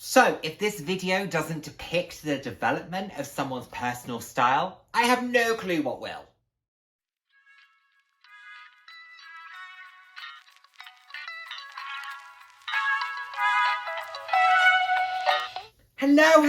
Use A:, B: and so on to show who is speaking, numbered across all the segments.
A: So, if this video doesn't depict the development of someone's personal style, I have no clue what will. Hello,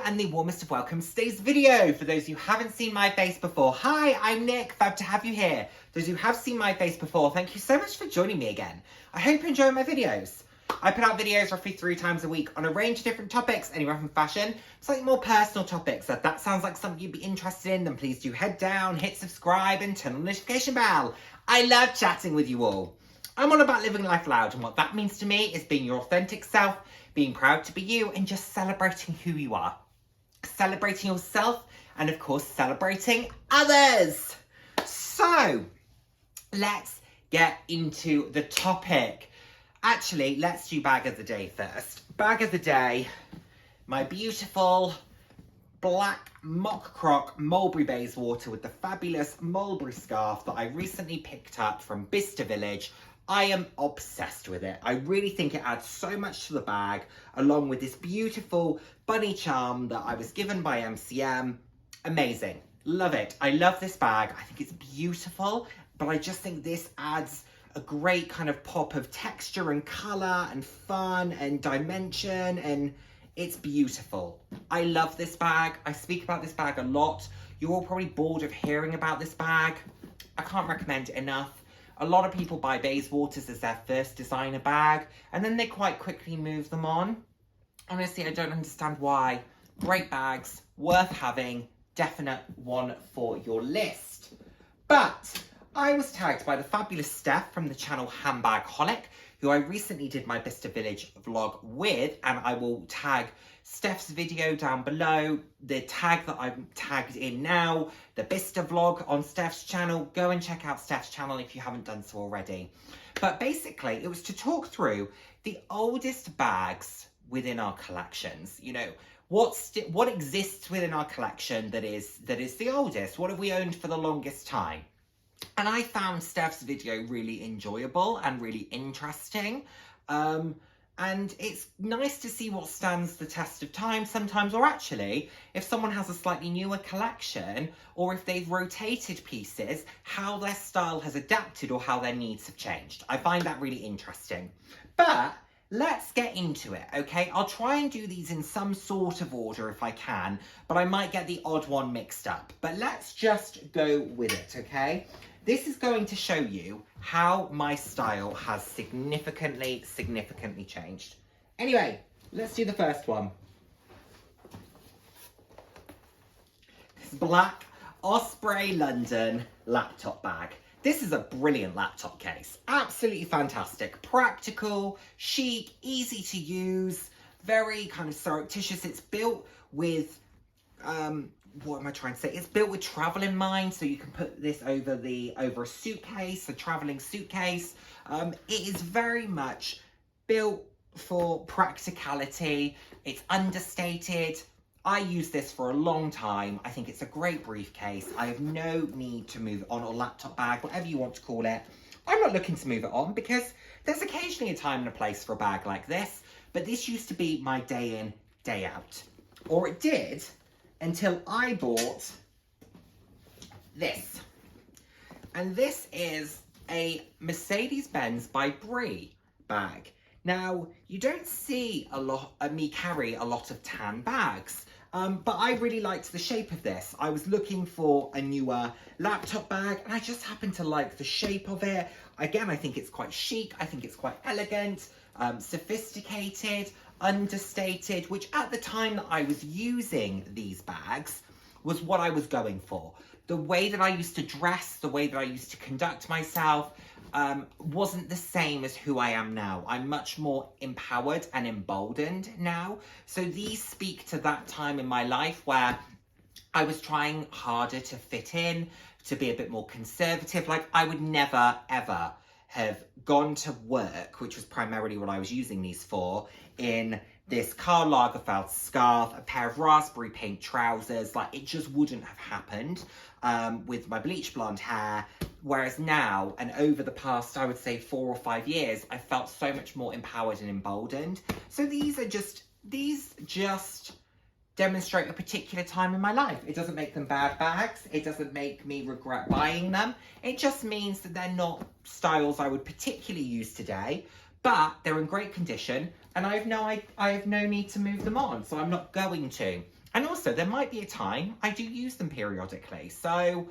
A: and the warmest of welcomes to today's video. For those who haven't seen my face before, hi, I'm Nick, glad to have you here. Those who have seen my face before, thank you so much for joining me again. I hope you enjoy my videos. I put out videos roughly 3 times a week on a range of different topics, anywhere from fashion, slightly more personal topics. If that sounds like something you'd be interested in, then please do head down, hit subscribe, and turn on the notification bell. I love chatting with you all. I'm on about living life loud, and what that means to me is being your authentic self, being proud to be you, and just celebrating who you are. Celebrating yourself, and of course, celebrating others. So, let's get into the topic. Actually, let's do bag of the day first. Bag of the day, my beautiful black mock croc mulberry Bayswater with the fabulous mulberry scarf that I recently picked up from Bicester Village. I am obsessed with it. I really think it adds so much to the bag, along with this beautiful bunny charm that I was given by MCM. Amazing. Love it. I love this bag. I think it's beautiful, but I just think this adds a great kind of pop of texture and colour and fun and dimension, and it's beautiful. I love this bag. I speak about this bag a lot. You're all probably bored of hearing about this bag. I can't recommend it enough. A lot of people buy Bayswaters as their first designer bag, and then they quite quickly move them on. Honestly, I don't understand why. Great bags, worth having, definite one for your list. But I was tagged by the fabulous Steph from the channel Handbag Holic, who I recently did my Bicester Village vlog with, and I will tag Steph's video down below, the tag that I'm tagged in now, the Bicester vlog on Steph's channel. Go and check out Steph's channel if you haven't done so already. But basically, it was to talk through the oldest bags within our collections. You know, what exists within our collection that is the oldest? What have we owned for the longest time? And I found Steph's video really enjoyable and really interesting. And it's nice to see what stands the test of time sometimes, or actually, if someone has a slightly newer collection, or if they've rotated pieces, how their style has adapted or how their needs have changed. I find that really interesting. But let's get into it, okay? I'll try and do these in some sort of order if I can, but I might get the odd one mixed up. But let's just go with it, okay? This is going to show you how my style has significantly changed. Anyway, let's do the first one. This black Osprey London laptop bag. This is a brilliant laptop case. Absolutely fantastic. Practical, chic, easy to use, very kind of surreptitious. It's built with, what am I trying to say? It's built with travel in mind, so you can put this over a suitcase, a traveling suitcase. It is very much built for practicality. It's understated. I use this for a long time. I think it's a great briefcase. I have no need to move it on, or laptop bag, whatever you want to call it. I'm not looking to move it on because there's occasionally a time and a place for a bag like this, but this used to be my day in, day out. Or it did, until I bought this. And this is a Mercedes-Benz by Brie bag. Now, you don't see me carry a lot of tan bags, but I really liked the shape of this. I was looking for a newer laptop bag, and I just happened to like the shape of it. Again, I think it's quite chic. I think it's quite elegant, sophisticated, understated, which at the time that I was using these bags was what I was going for. The way that I used to dress, the way that I used to conduct myself, wasn't the same as who I am now. I'm much more empowered and emboldened now. So these speak to that time in my life where I was trying harder to fit in, to be a bit more conservative. Like, I would never, ever have gone to work, which was primarily what I was using these for, in this Karl Lagerfeld scarf, a pair of raspberry pink trousers. Like, it just wouldn't have happened with my bleach blonde hair. Whereas now, and over the past, I would say 4 or 5 years, I felt so much more empowered and emboldened. So these are just these just demonstrate a particular time in my life. It doesn't make them bad bags. It doesn't make me regret buying them. It just means that they're not styles I would particularly use today, but they're in great condition and I have no need to move them on, so I'm not going to. And also there might be a time I do use them periodically. So,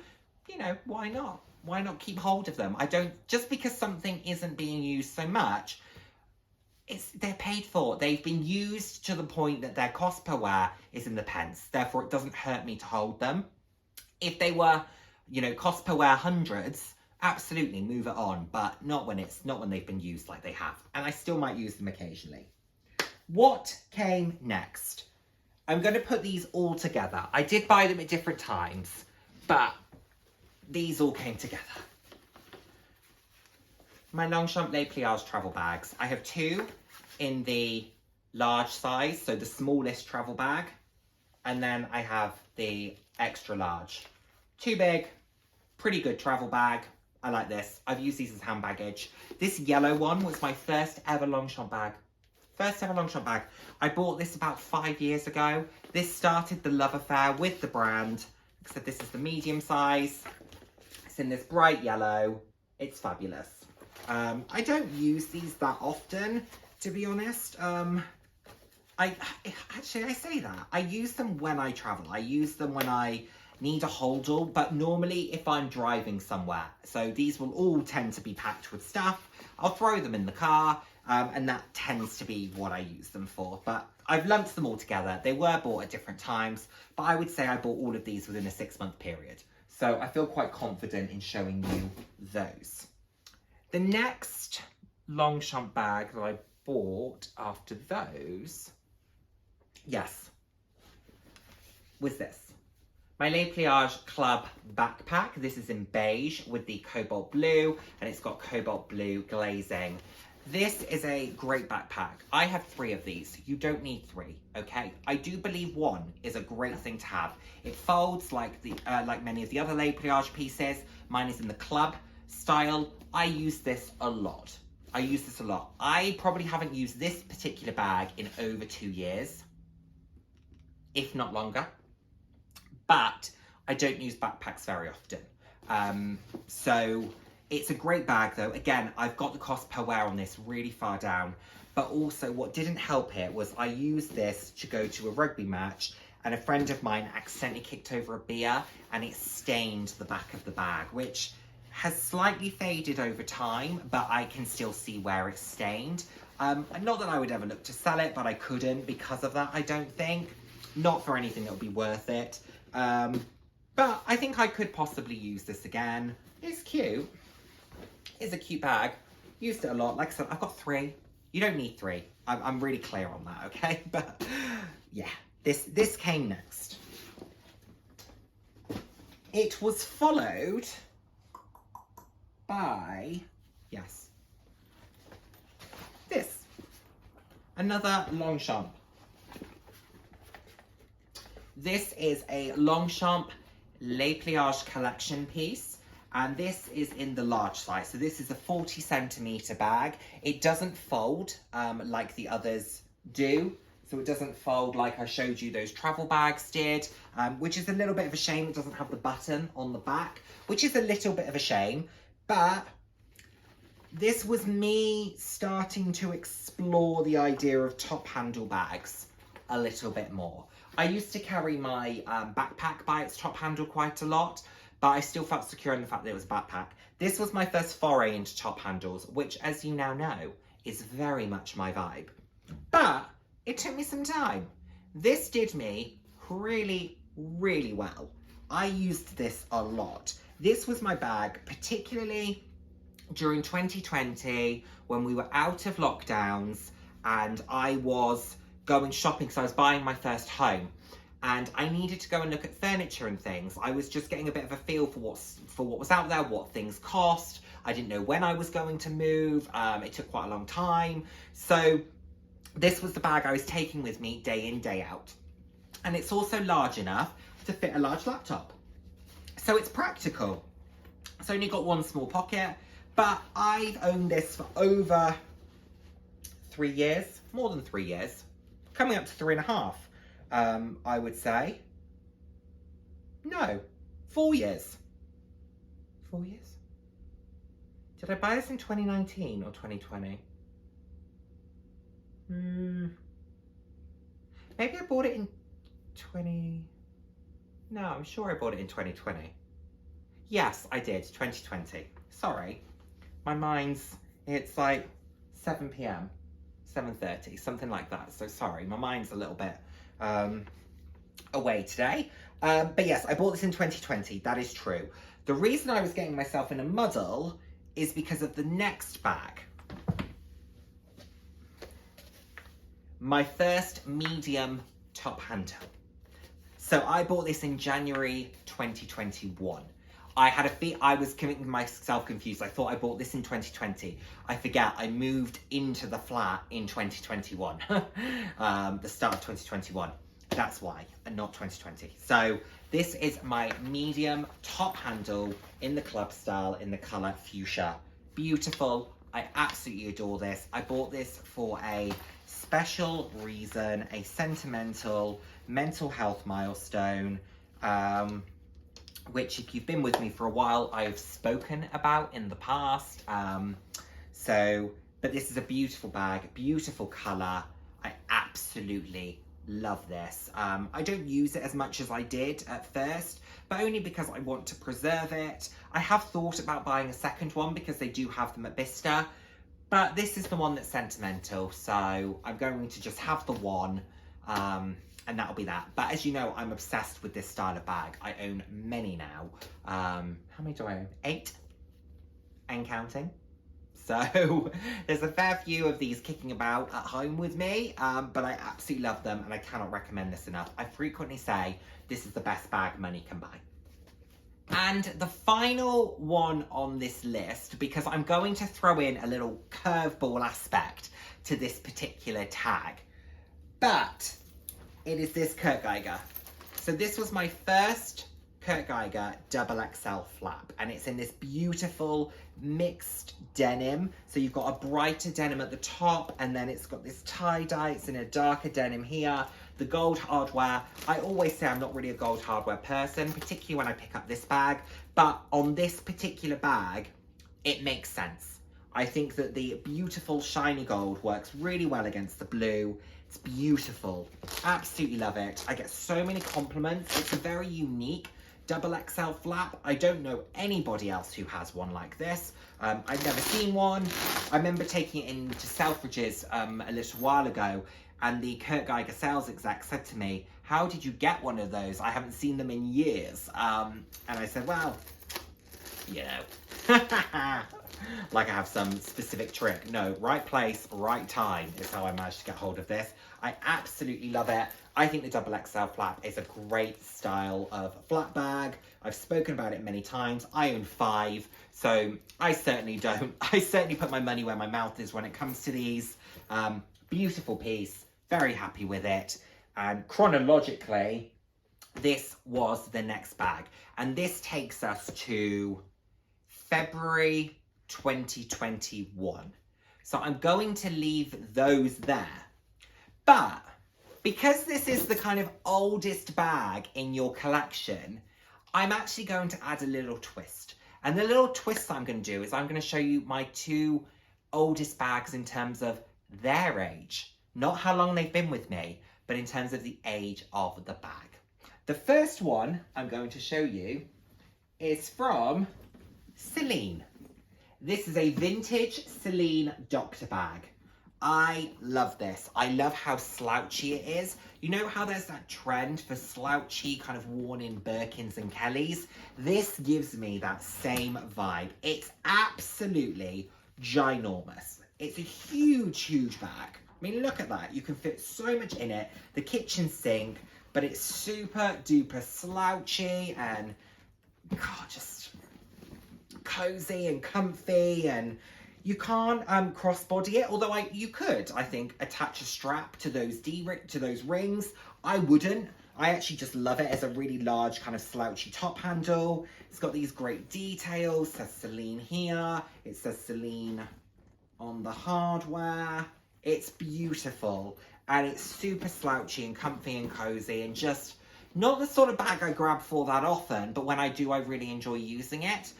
A: you know, why not? Why not keep hold of them? Just because something isn't being used so much, they're paid for. They've been used to the point that their cost per wear is in the pence. Therefore, it doesn't hurt me to hold them. If they were, you know, cost per wear hundreds, absolutely move it on, but not when they've been used like they have. And I still might use them occasionally. What came next? I'm going to put these all together. I did buy them at different times, but these all came together. My Longchamp Labelage travel bags. I have two in the large size, so the smallest travel bag, and then I have the extra large. Too big, pretty good travel bag. I like this. I've used these as hand baggage. This yellow one was my first ever Longchamp bag. First ever Longchamp bag. I bought this about 5 years ago. This started the love affair with the brand. Like I said, this is the medium size. It's in this bright yellow. It's fabulous. I don't use these that often, to be honest. I say that. I use them when I travel. I use them when I need a holdall, but normally if I'm driving somewhere. So these will all tend to be packed with stuff. I'll throw them in the car, and that tends to be what I use them for. But I've lumped them all together. They were bought at different times, but I would say I bought all of these within a 6-month period. So I feel quite confident in showing you those. The next Longchamp bag that I bought after those, yes, was this. My Labelage Club backpack. This is in beige with the cobalt blue, and it's got cobalt blue glazing. This is a great backpack. I have 3 of these. You don't need 3, okay? I do believe 1 is a great thing to have. It folds like many of the other Labelage pieces. Mine is in the club style. I use this a lot. I probably haven't used this particular bag in over 2 years, if not longer. But I don't use backpacks very often. So it's a great bag though. Again, I've got the cost per wear on this really far down. But also what didn't help it was I used this to go to a rugby match, and a friend of mine accidentally kicked over a beer and it stained the back of the bag, which has slightly faded over time, but I can still see where it's stained. Not that I would ever look to sell it, but I couldn't because of that, I don't think. Not for anything that would be worth it. But I think I could possibly use this again. It's cute. It's a cute bag. Used it a lot. Like I said, I've got 3. You don't need 3. I'm really clear on that, okay? But yeah, this came next. It was followed by, yes, this. Another Longchamp. This is a Longchamp Labelage collection piece, and this is in the large size. So this is a 40 centimeter bag. It doesn't fold like the others do. So it doesn't fold like I showed you those travel bags did, which is a little bit of a shame. It doesn't have the button on the back, which is a little bit of a shame. But this was me starting to explore the idea of top handle bags a little bit more. I used to carry my backpack by its top handle quite a lot, but I still felt secure in the fact that it was a backpack. This was my first foray into top handles, which, as you now know, is very much my vibe. But it took me some time. This did me really, really well. I used this a lot. This was my bag, particularly during 2020 when we were out of lockdowns and I was going shopping, so I was buying my first home and I needed to go and look at furniture and things. I was just getting a bit of a feel for what was out there, what things cost. I didn't know when I was going to move. It took quite a long time. So this was the bag I was taking with me day in, day out. And it's also large enough to fit a large laptop. So it's practical. It's only got one small pocket, but I've owned this for over 3 years, more than 3 years. coming up to 3.5, I would say. No, 4 years. 4 years? Did I buy this in 2019 or 2020? Maybe I bought it in 20... No, I'm sure I bought it in 2020. Yes, I did, 2020. Sorry. My mind's, it's like 7 p.m, 7:30, something like that. So sorry, my mind's a little bit away today. But yes, I bought this in 2020, that is true. The reason I was getting myself in a muddle is because of the next bag. My first medium top handle. So I bought this in January 2021. I was getting myself confused. I thought I bought this in 2020. I forget, I moved into the flat in 2021. The start of 2021. That's why, and not 2020. So this is my medium top handle in the club style in the colour fuchsia. Beautiful. I absolutely adore this. I bought this for a special reason, a sentimental mental health milestone, which if you've been with me for a while, I've spoken about in the past. But this is a beautiful bag, beautiful colour. I absolutely love this. I don't use it as much as I did at first, but only because I want to preserve it. I have thought about buying a second one because they do have them at Bicester, but this is the one that's sentimental, so I'm going to just have the one, and that'll be that. But as you know, I'm obsessed with this style of bag. I own many now. How many do I own? 8 and counting. So there's a fair few of these kicking about at home with me, but I absolutely love them and I cannot recommend this enough. I frequently say this is the best bag money can buy. And the final one on this list, because I'm going to throw in a little curveball aspect to this particular tag, but it is this Kirk Geiger. So this was my first Kirk Geiger XXL flap, and it's in this beautiful mixed denim. So you've got a brighter denim at the top, and then it's got this tie-dye. It's in a darker denim here. The gold hardware. I always say I'm not really a gold hardware person, particularly when I pick up this bag, but on this particular bag, it makes sense. I think that the beautiful shiny gold works really well against the blue. It's beautiful. Absolutely love it. I get so many compliments. It's a very unique XXL flap. I don't know anybody else who has one like this. I've never seen one. I remember taking it into Selfridges a little while ago, and the Kirk Geiger sales exec said to me, "How did you get one of those? I haven't seen them in years." And I said, well, you know, like I have some specific trick. No, right place, right time is how I managed to get hold of this. I absolutely love it. I think the XXL flap is a great style of flap bag. I've spoken about it many times. I own 5, so I certainly put my money where my mouth is when it comes to these. Beautiful piece, very happy with it. And chronologically, this was the next bag. And this takes us to February 2021. So I'm going to leave those there. But because this is the kind of oldest bag in your collection, I'm actually going to add a little twist. And the little twist I'm going to do is I'm going to show you my 2 oldest bags in terms of their age. Not how long they've been with me, but in terms of the age of the bag. The first one I'm going to show you is from Celine. This is a vintage Celine doctor bag. I love this. I love how slouchy it is. You know how there's that trend for slouchy, kind of worn-in Birkins and Kellys? This gives me that same vibe. It's absolutely ginormous. It's a huge, huge bag. I mean, look at that. You can fit so much in it. The kitchen sink, but it's super duper slouchy and, God, just cozy and comfy, and you can't crossbody it, although you could, I think, attach a strap to those rings. I wouldn't. I actually just love it as a really large kind of slouchy top handle. It's got these great details. It says Celine here. It says Celine on the hardware. It's beautiful. and it's super slouchy and comfy and cozy and just not the sort of bag I grab for that often, but when I do, I really enjoy using it.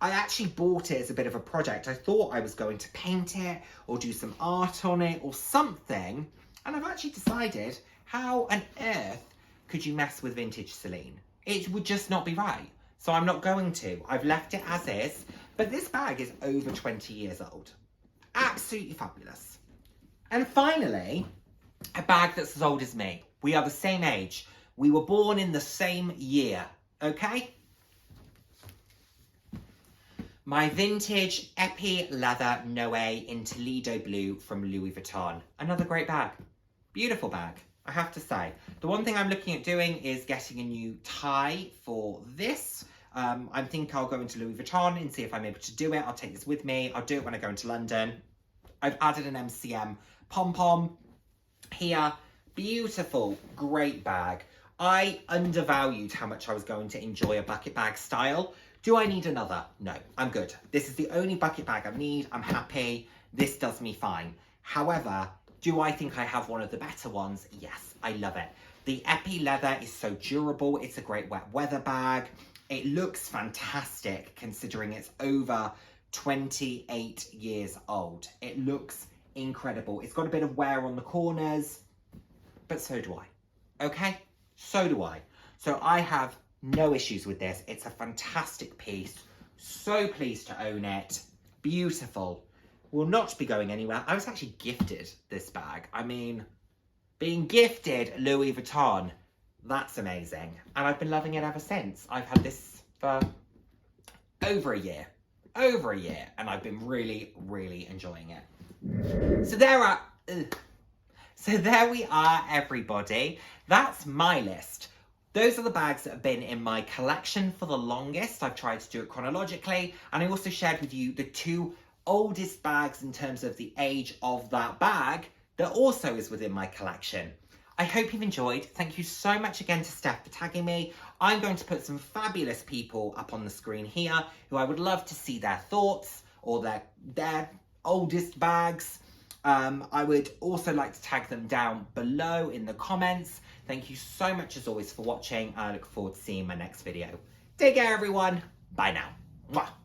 A: I actually bought it as a bit of a project. I thought I was going to paint it or do some art on it or something. And I've actually decided, how on earth could you mess with vintage Celine? It would just not be right. So I'm not going to. I've left it as is. But this bag is over 20 years old. Absolutely fabulous. And finally, a bag that's as old as me. We are the same age. We were born in the same year, okay? My vintage Epi Leather Noe in Toledo Blue from Louis Vuitton. Another great bag. Beautiful bag, I have to say. The one thing I'm looking at doing is getting a new tie for this. I think I'll go into Louis Vuitton and see if I'm able to do it. I'll take this with me. I'll do it when I go into London. I've added an MCM pom-pom here. Beautiful, great bag. I undervalued how much I was going to enjoy a bucket bag style. Do I need another? No, I'm good. This is the only bucket bag I need. I'm happy. This does me fine. However, do I think I have one of the better ones? Yes, I love it. The Epi leather is so durable. It's a great wet weather bag. It looks fantastic considering it's over 28 years old. It looks incredible. It's got a bit of wear on the corners, but so do I. Okay? So do I. So I have no issues with this. It's a fantastic piece. So pleased to own it. Beautiful. Will not be going anywhere. I was actually gifted this bag. I mean, being gifted Louis Vuitton, that's amazing. And I've been loving it ever since. I've had this for over a year. Over a year. And I've been really, really enjoying it. So there we are, everybody. That's my list. Those are the bags that have been in my collection for the longest. I've tried to do it chronologically, and I also shared with you the 2 oldest bags in terms of the age of that bag that also is within my collection. I hope you've enjoyed. Thank you so much again to Steph for tagging me. I'm going to put some fabulous people up on the screen here who I would love to see their thoughts or their oldest bags. I would also like to tag them down below in the comments. Thank you so much as always for watching. I look forward to seeing my next video. Take care, everyone. Bye now. Mwah.